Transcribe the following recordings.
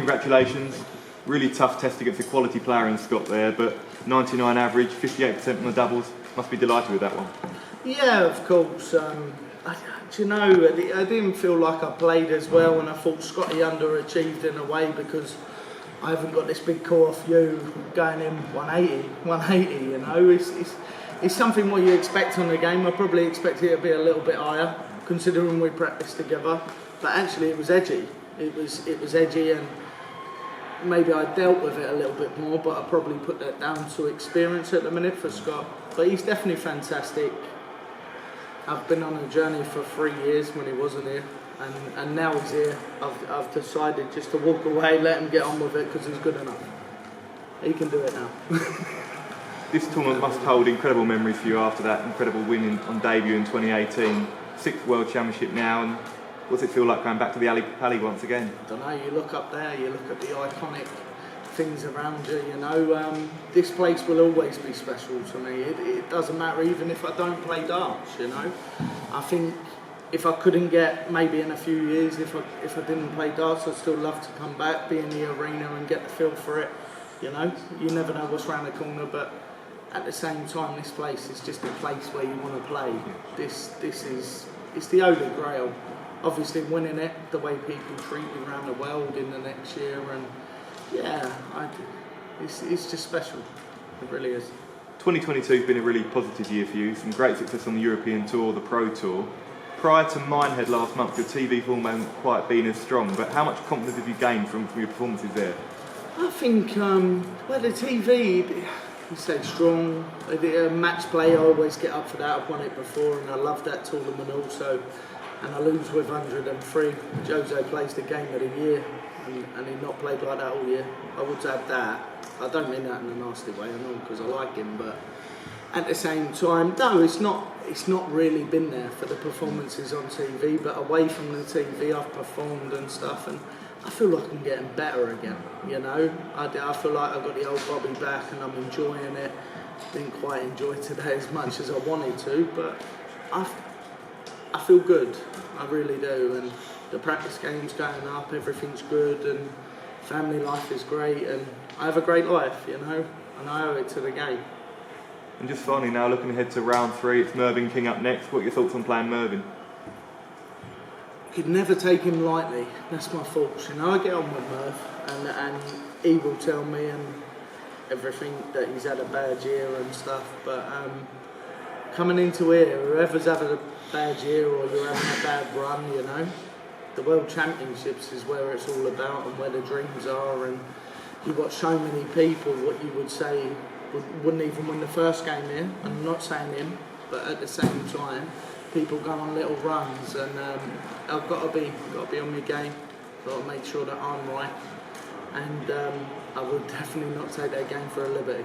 congratulations. Really tough test against a quality player in Scott there, but 99 average, 58% on the doubles. Must be delighted with that one. Yeah, of course. Do you know, I didn't feel like I played as well, and I thought Scotty underachieved in a way because I haven't got this big call off you going in 180, you know. It's something what you expect on the game. I probably expected it to be a little bit higher, considering we practiced together. But actually it was edgy. It was edgy, and maybe I dealt with it a little bit more, but I probably put that down to experience at the minute for Scott. But he's definitely fantastic. I've been on a journey for 3 years when he wasn't here, and now he's here. I've decided just to walk away, let him get on with it, because he's good enough. He can do it now. This tournament must hold incredible memories for you after that incredible win on debut in 2018. 6th World Championship now, and what's it feel like going back to the Ali Pali once again? I don't know, you look up there, you look at the iconic things around you, you know. This place will always be special to me. It doesn't matter even if I don't play darts, you know. I think if I couldn't get, maybe in a few years, if I didn't play darts, I'd still love to come back, be in the arena and get the feel for it, you know. You never know what's around the corner, but at the same time, this place is just a place where you want to play. It's the holy grail. Obviously winning it, the way people treat you around the world in the next year, and yeah, it's just special. It really is. 2022 has been a really positive year for you. Some great success on the European Tour, the Pro Tour. Prior to Minehead last month, your TV form hadn't quite been as strong, but how much confidence have you gained from your performances there? I think, well, the TV, you say strong. Match play, I always get up for that. I've won it before, and I love that tournament also. And I lose with 103. Jose plays the game of the year, and he not played like that all year. I would add that. I don't mean that in a nasty way, I know, because I like him, but at the same time, no, it's not really been there for the performances on TV, but away from the TV, I've performed and stuff, and I feel like I'm getting better again, you know. I feel like I've got the old Bobby back, and I'm enjoying it. Didn't quite enjoy today as much as I wanted to, but I feel good, I really do, and the practice game's going up, everything's good, and family life is great, and I have a great life, you know, and I owe it to the game. And just finally now, looking ahead to round 3, it's Mervyn King up next. What are your thoughts on playing Mervyn? Could never take him lightly, that's my fault, you know. I get on with Merv, and he will tell me and everything that he's had a bad year and stuff, but coming into here, whoever's having a bad year or you're having a bad run, you know, the World Championships is where it's all about and where the dreams are, and you've got so many people what you would say wouldn't even win the first game here. I'm not saying him, but at the same time, people go on little runs, and I've got to be on my game. Got to make sure that I'm right, and I would definitely not take that game for a liberty.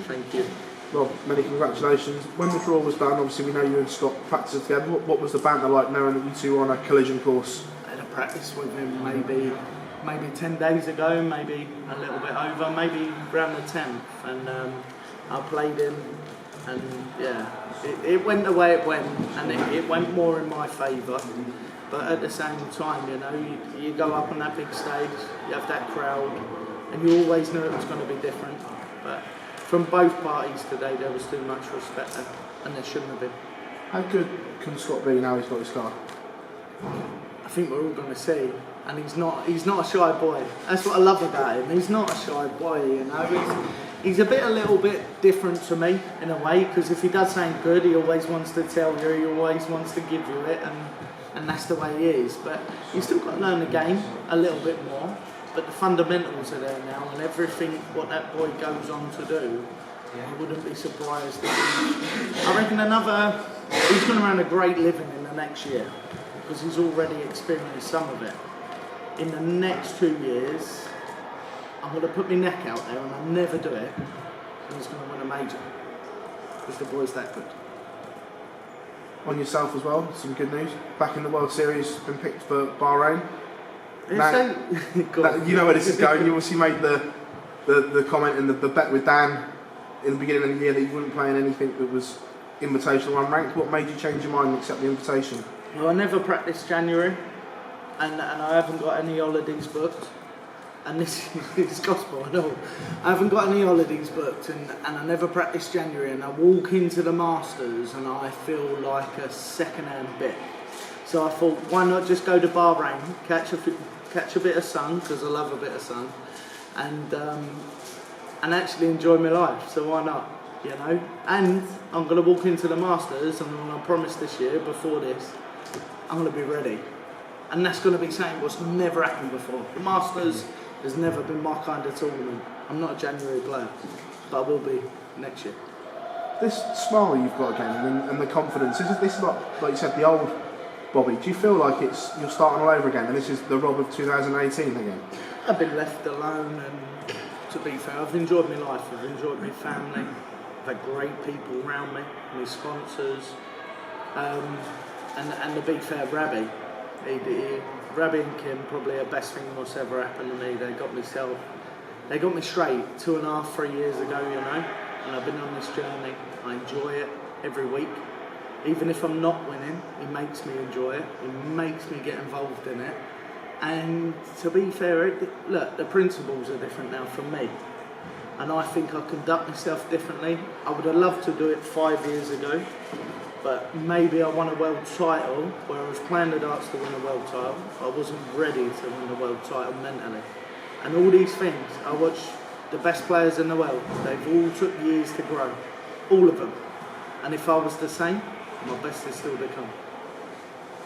Thank you. Well, many congratulations. When the draw was done, obviously we know you and Scott practiced together. What was the banter like knowing that you two were on a collision course? I had a practice with him maybe 10 days ago, maybe a little bit over, maybe around the 10th, and I played him, and yeah, it went the way it went, and it went more in my favour. But at the same time, you know, you go up on that big stage, you have that crowd, and you always knew it was going to be different. But from both parties today, there was too much respect there, and there shouldn't have been. How good can Scott be now he's got his car? I think we're all going to see, and he's not a shy boy. That's what I love about him. He's not a shy boy, you know. He's a little bit different to me in a way, because if he does something good, he always wants to tell you, he always wants to give you it, and that's the way he is. But you've still got to learn the game a little bit more. But the fundamentals are there now, and everything what that boy goes on to do, I wouldn't be surprised if I reckon he's going to earn a great living in the next year, because he's already experienced some of it. In the next 2 years, I'm going to put my neck out there, and I'll never do it, and he's going to win a major, because the boy's that good. On yourself as well, some good news. Back in the World Series, been picked for Bahrain. Now, you know where this is going. You obviously made the comment in the bet with Dan in the beginning of the year that you wouldn't play in anything that was invitational unranked. What made you change your mind and accept the invitation? Well, I never practiced January, and I haven't got any holidays booked. and this is gospel and all. I haven't got any holidays booked, and I never practice January, and I walk into the Masters and I feel like a second-hand bit. So I thought, why not just go to Bahrain, catch a bit of sun, because I love a bit of sun, and actually enjoy my life. So why not, you know? And I'm going to walk into the Masters, and I promised this year, before this, I'm going to be ready. And that's going to be something what's never happened before. The Masters has never been my kind of tournament. I'm not a January player, but I will be next year. This smile you've got again, and the confidence, this is like you said, the old Bobby. Do you feel like you're starting all over again, and this is the Rob of 2018 again? I've been left alone, and to be fair, I've enjoyed my life. I've enjoyed my family. I've had great people around me, my sponsors, and to be fair, Rabbi and Kim, probably the best thing that's ever happened to me. They got me straight 2.5, 3 years ago, you know, and I've been on this journey. I enjoy it every week. Even if I'm not winning, he makes me enjoy it. He makes me get involved in it. And to be fair, look, the principles are different now from me. And I think I conduct myself differently. I would have loved to do it 5 years ago, but maybe I won a world title where I was playing the darts to win a world title. I wasn't ready to win the world title mentally. And all these things, I watch the best players in the world. They've all took years to grow, all of them. And if I was the same, my best is still to come.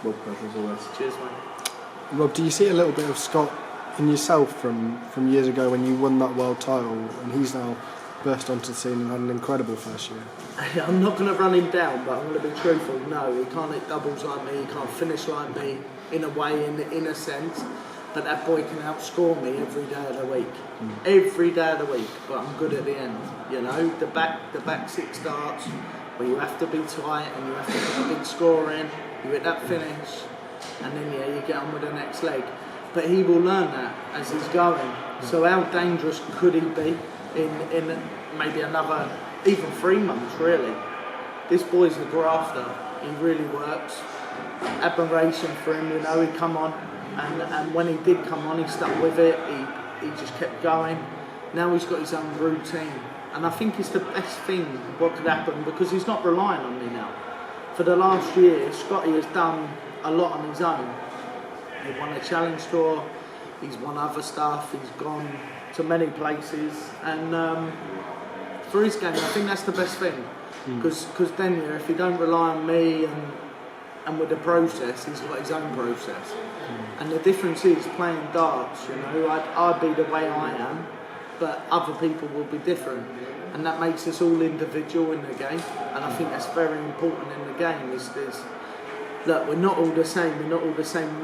Well, as always. Cheers, mate. Rob, do you see a little bit of Scott in yourself from years ago when you won that world title, and he's now burst onto the scene and had an incredible first year? I'm not going to run him down, but I'm going to be truthful. No, he can't hit doubles like me, he can't finish like me, in a way, in a sense. But that boy can outscore me every day of the week. Every day of the week, but I'm good at the end. You know, the back 6 darts, where you have to be tight and you have to put a big score in, you hit that finish, and then you get on with the next leg. But he will learn that as he's going. So how dangerous could he be in maybe another, even 3 months really? This boy's a grafter, he really works. Admiration for him, you know, he'd come on, and when he did come on, he stuck with it, he just kept going. Now he's got his own routine. And I think it's the best thing what could happen, because he's not relying on me now. For the last year, Scotty has done a lot on his own. He won a challenge tour, he's won other stuff, he's gone to many places, and for his game, I think that's the best thing. Because then, if he don't rely on me and with the process, he's got his own process. And the difference is playing darts, you know, I'd be the way I am, but other people will be different, and that makes us all individual in the game, and I think that's very important in the game. Look, we're not all the same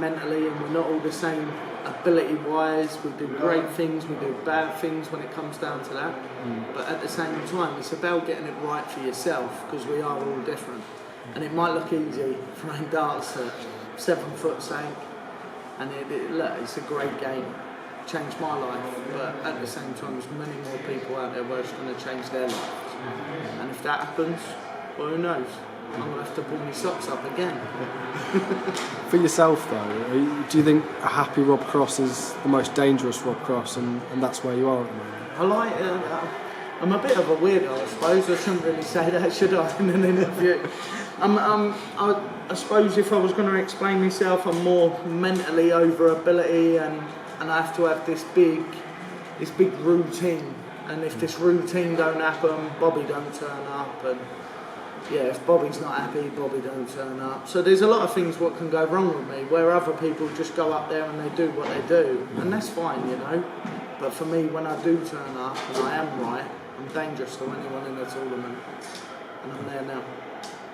mentally, and we're not all the same ability wise. We do great things, we do bad things when it comes down to that, but at the same time it's about getting it right for yourself, because we are all different. And it might look easy throwing darts at 7 foot sank, and look, it's a great game. Changed my life, but at the same time there's many more people out there where it's going to change their lives. And if that happens, well, who knows? I'm going to have to pull my socks up again. For yourself though, do you think a happy Rob Cross is the most dangerous Rob Cross, and that's where you are at the moment? I'm a bit of a weirdo, I suppose. I shouldn't really say that, should I, in an interview? I suppose if I was going to explain myself, I'm more mentally over ability, and I have to have this big routine. And if this routine don't happen, Bobby don't turn up, and if Bobby's not happy, Bobby don't turn up. So there's a lot of things what can go wrong with me, where other people just go up there and they do what they do, and that's fine, you know. But for me, when I do turn up and I am right, I'm dangerous to anyone in the tournament, and I'm there now.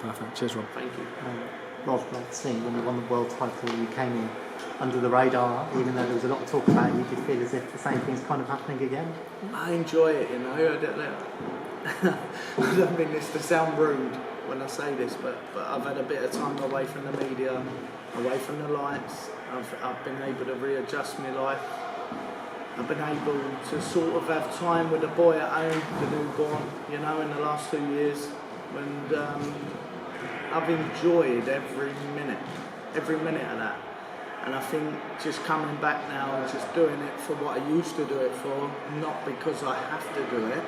Perfect. Cheers, Rob. Thank you. Rob, like seeing when you won the world title, you came in under the radar, even though there was a lot of talk about you. Did you feel as if the same thing's kind of happening again? I enjoy it, you know. I don't mean this to sound rude when I say this, but I've had a bit of time away from the media, away from the lights. I've been able to readjust my life. I've been able to sort of have time with the boy at home, the newborn, you know, in the last 2 years. And I've enjoyed every minute of that. And I think just coming back now and just doing it for what I used to do it for, not because I have to do it,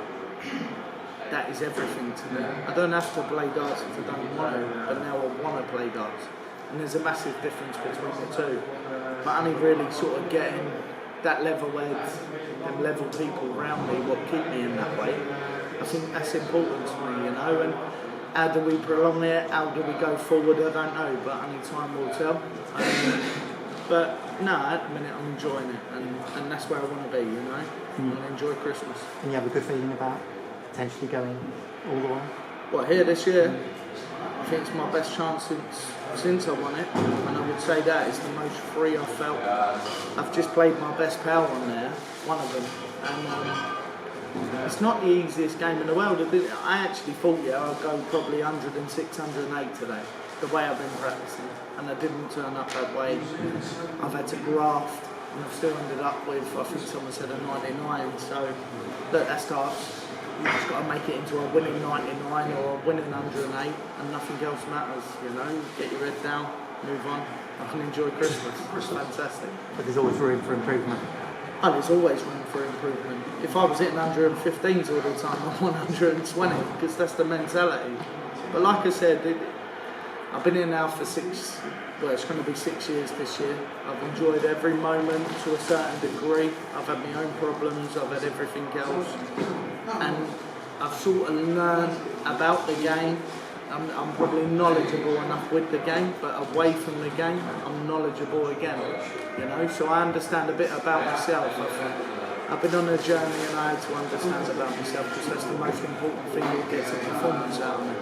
that is everything to me. I don't have to play darts if I don't want to, but now I want to play darts. And there's a massive difference between the two. But only really sort of getting that level head and level people around me what keep me in that way. I think that's important to me, you know. And how do we prolong it? How do we go forward? I don't know, but only time will tell. But no, at the minute I'm enjoying it, and that's where I want to be, you know. I want to enjoy Christmas. And you have a good feeling about potentially going all the way? What, here this year? I think it's my best chance since I won it, and I would say that is the most free I've felt. I've just played my best pal on there, one of them, and it's not the easiest game in the world. I actually thought, I'd go probably 106, 108 today, the way I've been practicing, and I didn't turn up that way. I've had to graft, and I've still ended up with, I think someone said a 99, so look, that's darts. You just got to make it into a winning 99 or a winning 108, and nothing else matters, you know. Get your head down, move on. I can enjoy Christmas. It's fantastic. But there's always room for improvement. Oh, there's always room for improvement. If I was hitting 115s all the time, I'm 120, because that's the mentality. But like I said, I've been here now for it's going to be 6 years this year. I've enjoyed every moment to a certain degree. I've had my own problems, I've had everything else. And I've sort of learned about the game. I'm probably knowledgeable enough with the game, but away from the game, I'm knowledgeable again. You know, so I understand a bit about myself. I've been on a journey and I had to understand about myself, because that's the most important thing that gets a performance out of me.